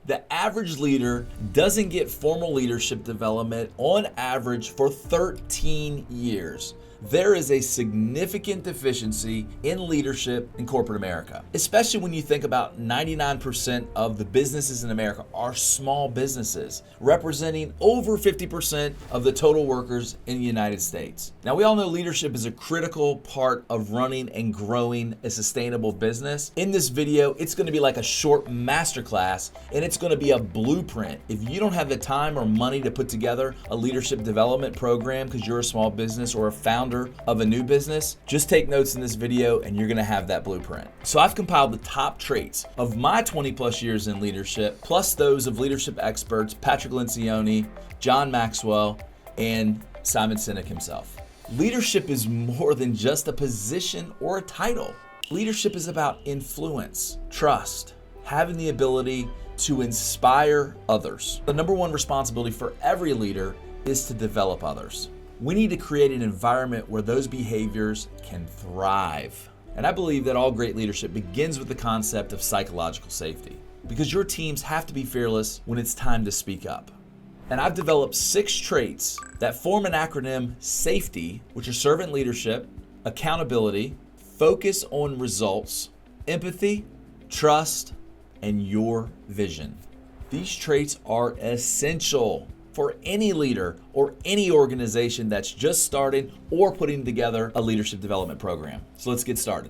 The average leader doesn't get formal leadership development on average for 13 years. There is a significant deficiency in leadership in corporate America, especially when you think about 99% of the businesses in America are small businesses, representing over 50% of the total workers in the United States. Now, we all know leadership is a critical part of running and growing a sustainable business. In this video, it's going to be like a short masterclass, and it's going to be a blueprint. If you don't have the time or money to put together a leadership development program because you're a small business or a founder of a new business, just take notes in this video and you're gonna have that blueprint. So I've compiled the top traits of my 20 plus years in leadership, plus those of leadership experts Patrick Lencioni, John Maxwell, and Simon Sinek himself. Leadership is more than just a position or a title. Leadership is about influence, trust, having the ability to inspire others. The number one responsibility for every leader is to develop others. We need to create an environment where those behaviors can thrive. And I believe that all great leadership begins with the concept of psychological safety, because your teams have to be fearless when it's time to speak up. And I've developed 6 traits that form an acronym SAFETY, which are servant leadership, accountability, focus on results, empathy, trust, and your vision. These traits are essential for any leader or any organization that's just started or putting together a leadership development program. So let's get started.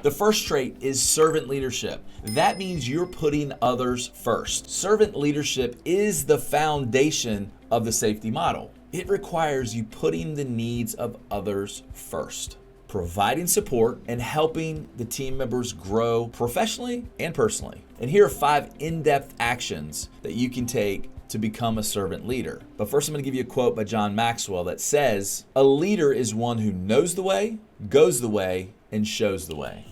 The first trait is servant leadership. That means you're putting others first. Servant leadership is the foundation of the safety model. It requires you putting the needs of others first, providing support and helping the team members grow professionally and personally. And here are 5 in-depth actions that you can take to become a servant leader. But first, I'm going to give you a quote by John Maxwell that says, "A leader is one who knows the way, goes the way, and shows the way."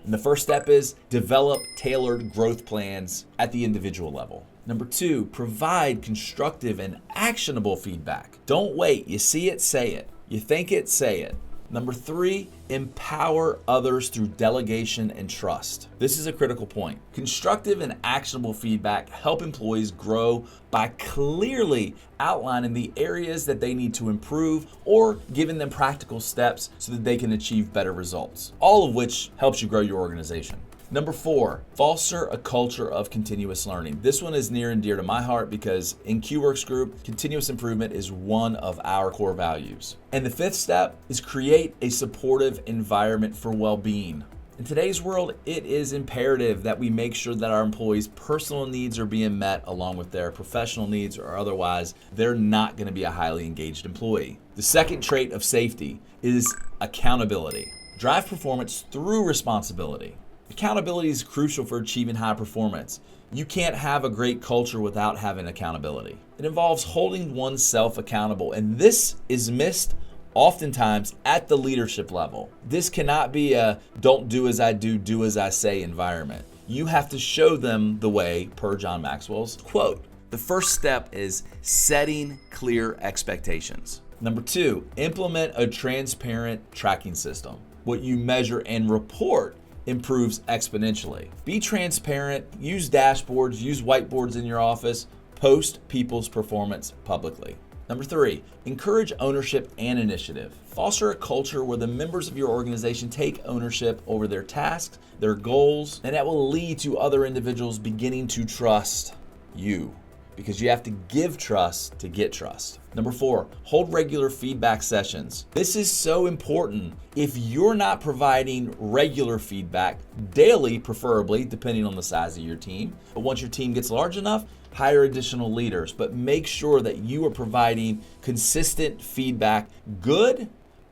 And the first step is develop tailored growth plans at the individual level. Number 2, provide constructive and actionable feedback. Don't wait. You see it, say it. You think it, say it. Number 3, empower others through delegation and trust. This is a critical point. Constructive and actionable feedback help employees grow by clearly outlining the areas that they need to improve or giving them practical steps so that they can achieve better results, all of which helps you grow your organization. Number 4, foster a culture of continuous learning. This one is near and dear to my heart because in QWorks Group, continuous improvement is one of our core values. And the 5th step is create a supportive environment for well-being. In today's world, it is imperative that we make sure that our employees' personal needs are being met along with their professional needs, or otherwise they're not going to be a highly engaged employee. The second trait of safety is accountability. Drive performance through responsibility. Accountability is crucial for achieving high performance. You can't have a great culture without having accountability. It involves holding oneself accountable, and this is missed oftentimes at the leadership level. This cannot be a don't do as I do as I say environment. You have to show them the way, per John Maxwell's quote. The first step is setting clear expectations. Number 2, implement a transparent tracking system. What you measure and report improves exponentially. Be transparent, use dashboards, use whiteboards in your office, post people's performance publicly. Number 3, encourage ownership and initiative. Foster a culture where the members of your organization take ownership over their tasks, their goals, and that will lead to other individuals beginning to trust you, because you have to give trust to get trust. Number 4, hold regular feedback sessions. This is so important. If you're not providing regular feedback, daily preferably, depending on the size of your team, but once your team gets large enough, hire additional leaders, but make sure that you are providing consistent feedback, good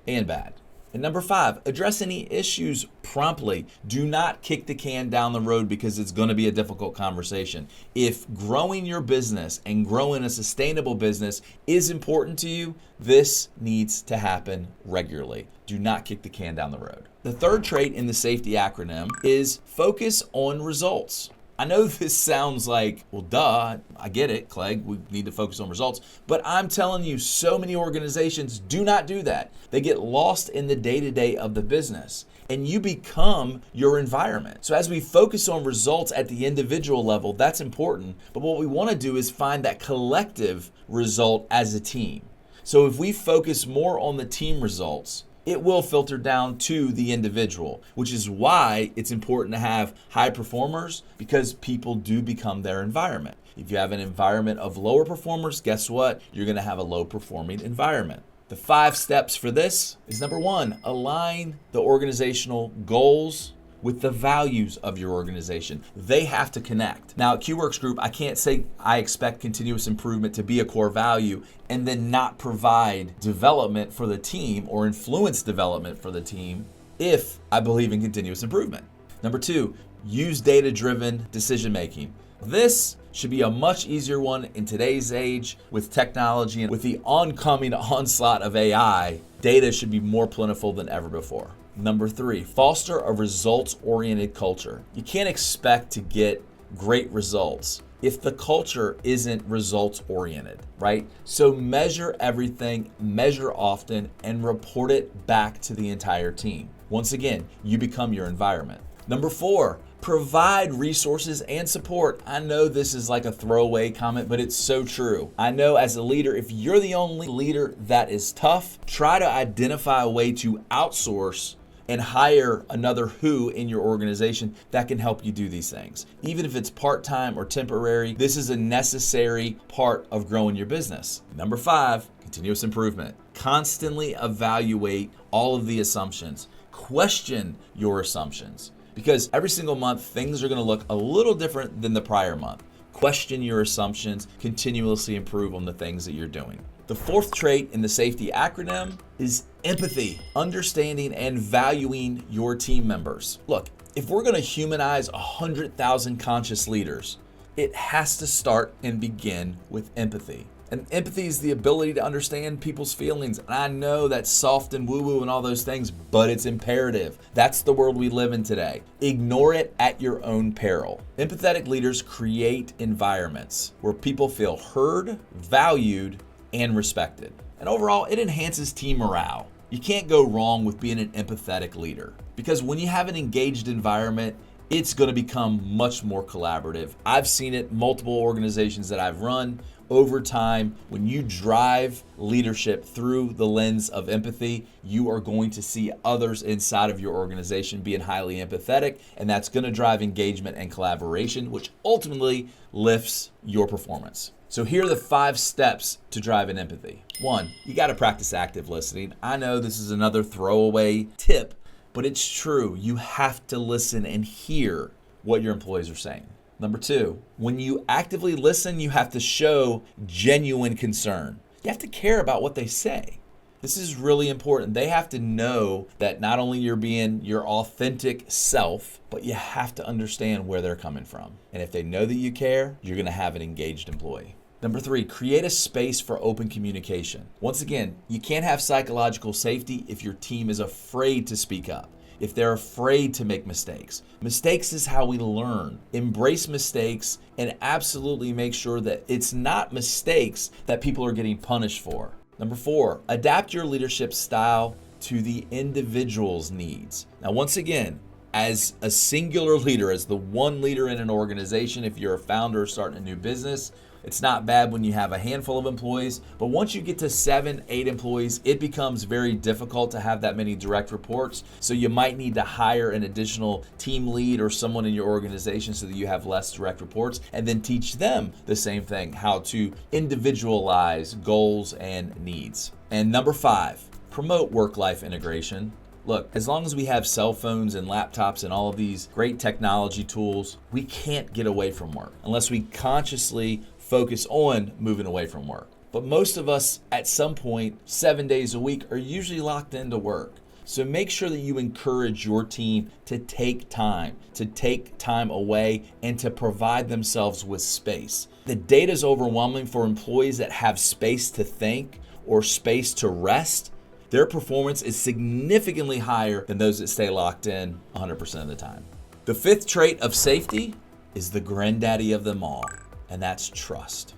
and bad. And number 5, address any issues promptly. Do not kick the can down the road because it's going to be a difficult conversation. If growing your business and growing a sustainable business is important to you, this needs to happen regularly. Do not kick the can down the road. The third trait in the safety acronym is focus on results. I know this sounds like, well, duh, I get it, CLEGG, we need to focus on results. But I'm telling you, so many organizations do not do that. They get lost in the day-to-day of the business. and you become your environment. So as we focus on results at the individual level, that's important. But what we want to do is find that collective result as a team. So if we focus more on the team results, it will filter down to the individual, which is why it's important to have high performers, because people do become their environment. If you have an environment of lower performers, guess what? You're going to have a low performing environment. The 5 steps for this is number 1, align the organizational goals with the values of your organization. They have to connect. Now at QWorks Group, I can't say I expect continuous improvement to be a core value and then not provide development for the team or influence development for the team if I believe in continuous improvement. Number 2, use data-driven decision making. This should be a much easier one in today's age with technology and with the oncoming onslaught of AI. Data should be more plentiful than ever before. Number 3, foster a results-oriented culture. You can't expect to get great results if the culture isn't results-oriented, right? So measure everything, measure often, and report it back to the entire team. Once again, you become your environment. Number 4, provide resources and support. I know this is like a throwaway comment, but it's so true. I know as a leader, if you're the only leader that is tough, try to identify a way to outsource and hire another who in your organization that can help you do these things. Even if it's part-time or temporary, this is a necessary part of growing your business. Number 5, continuous improvement. Constantly evaluate all of the assumptions. Question your assumptions, because every single month things are going to look a little different than the prior month. Question your assumptions, continuously improve on the things that you're doing. The 4th trait in the safety acronym is empathy, understanding and valuing your team members. Look, if we're going to humanize 100,000 conscious leaders, it has to start and begin with empathy. And empathy is the ability to understand people's feelings. And I know that's soft and woo-woo and all those things, but it's imperative. That's the world we live in today. Ignore it at your own peril. Empathetic leaders create environments where people feel heard, valued, and respected. And overall, it enhances team morale. You can't go wrong with being an empathetic leader, because when you have an engaged environment, it's going to become much more collaborative. I've seen it multiple organizations that I've run over time. When you drive leadership through the lens of empathy, you are going to see others inside of your organization being highly empathetic, and that's going to drive engagement and collaboration, which ultimately lifts your performance. So here are the 5 steps to drive in empathy. 1, you got to practice active listening. I know this is another throwaway tip, but it's true. You have to listen and hear what your employees are saying. Number 2, when you actively listen, you have to show genuine concern. You have to care about what they say. This is really important. They have to know that not only you're being your authentic self, but you have to understand where they're coming from. And if they know that you care, you're going to have an engaged employee. Number 3, create a space for open communication. Once again, you can't have psychological safety if your team is afraid to speak up, if they're afraid to make mistakes. Mistakes is how we learn. Embrace mistakes and absolutely make sure that it's not mistakes that people are getting punished for. Number 4, adapt your leadership style to the individual's needs. Now, once again, as a singular leader, as the one leader in an organization, if you're a founder or starting a new business, it's not bad when you have a handful of employees, but once you get to 7, 8 employees, it becomes very difficult to have that many direct reports. So you might need to hire an additional team lead or someone in your organization so that you have less direct reports, and then teach them the same thing, how to individualize goals and needs. And number 5, promote work-life integration. Look, as long as we have cell phones and laptops and all of these great technology tools, we can't get away from work unless we consciously focus on moving away from work. But most of us at some point, 7 days a week, are usually locked into work. So make sure that you encourage your team to take time away and to provide themselves with space. The data is overwhelming for employees that have space to think or space to rest. Their performance is significantly higher than those that stay locked in 100% of the time. The 5th trait of safety is the granddaddy of them all, and that's trust.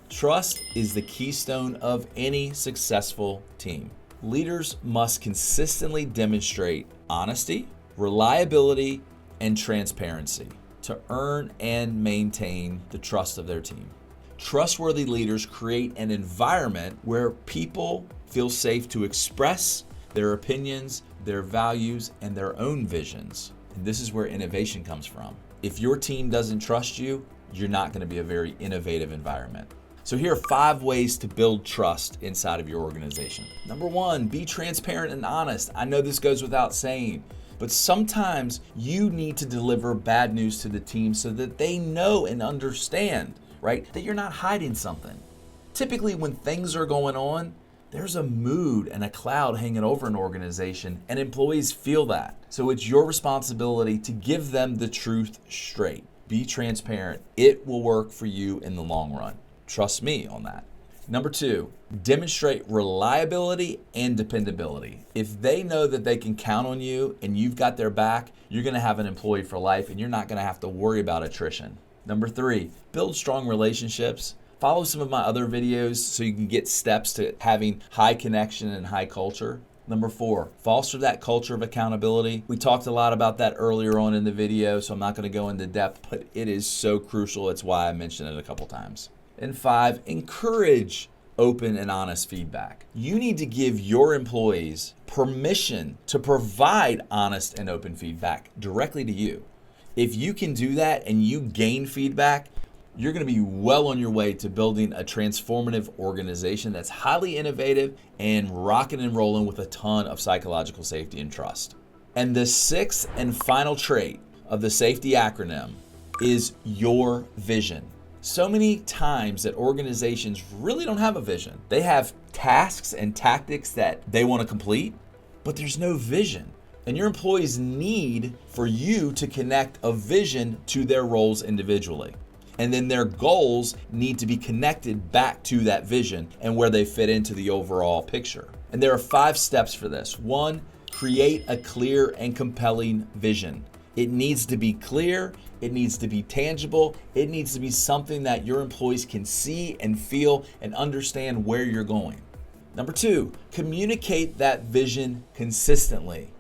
Trust is the keystone of any successful team. Leaders must consistently demonstrate honesty, reliability, and transparency to earn and maintain the trust of their team. Trustworthy leaders create an environment where people feel safe to express their opinions, their values, and their own visions. And this is where innovation comes from. If your team doesn't trust you, you're not going to be a very innovative environment. So here are 5 ways to build trust inside of your organization. Number 1, be transparent and honest. I know this goes without saying, but sometimes you need to deliver bad news to the team so that they know and understand, right, that you're not hiding something. Typically, when things are going on, there's a mood and a cloud hanging over an organization, and employees feel that. So it's your responsibility to give them the truth straight. Be transparent. It will work for you in the long run. Trust me on that. Number 2, demonstrate reliability and dependability. If they know that they can count on you and you've got their back, you're going to have an employee for life and you're not going to have to worry about attrition. Number 3, build strong relationships. Follow some of my other videos so you can get steps to having high connection and high culture. Number 4, foster that culture of accountability. We talked a lot about that earlier on in the video, so I'm not going to go into depth, but it is so crucial. It's why I mentioned it a couple times. And 5, encourage open and honest feedback. You need to give your employees permission to provide honest and open feedback directly to you. If you can do that and you gain feedback, you're going to be well on your way to building a transformative organization that's highly innovative and rocking and rolling with a ton of psychological safety and trust. And the 6th and final trait of the safety acronym is your vision. So many times that organizations really don't have a vision. They have tasks and tactics that they want to complete, but there's no vision. And your employees need for you to connect a vision to their roles individually. And then their goals need to be connected back to that vision and where they fit into the overall picture. And there are 5 steps for this. 1, create a clear and compelling vision. It needs to be clear, it needs to be tangible, it needs to be something that your employees can see and feel and understand where you're going. Number 2, communicate that vision consistently.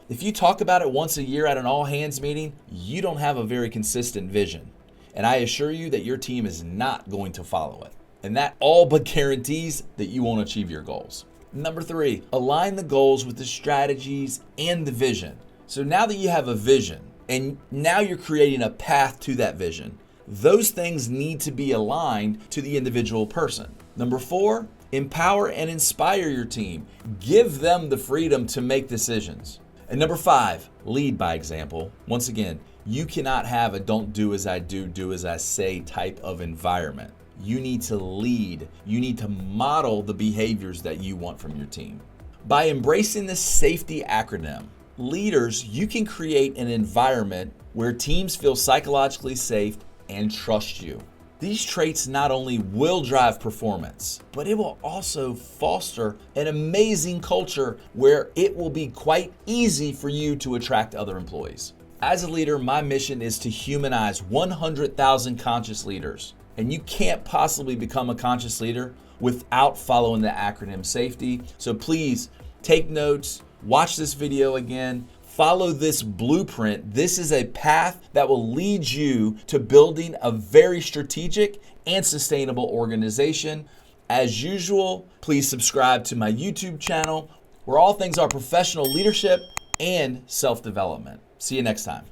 If you talk about it once a year at an all-hands meeting, you don't have a very consistent vision. And I assure you that your team is not going to follow it. And that all but guarantees that you won't achieve your goals. Number 3, align the goals with the strategies and the vision. So now that you have a vision, and now you're creating a path to that vision, those things need to be aligned to the individual person. Number 4, empower and inspire your team. Give them the freedom to make decisions. And number 5, lead by example. Once again, you cannot have a don't do as I do as I say type of environment. You need to lead. You need to model the behaviors that you want from your team. By embracing this safety acronym, leaders, you can create an environment where teams feel psychologically safe and trust you. These traits not only will drive performance, but it will also foster an amazing culture where it will be quite easy for you to attract other employees. As a leader, my mission is to humanize 100,000 conscious leaders. And you can't possibly become a conscious leader without following the acronym safety. So please take notes, watch this video again, follow this blueprint. This is a path that will lead you to building a very strategic and sustainable organization. As usual, please subscribe to my YouTube channel where all things are professional leadership and self-development. See you next time.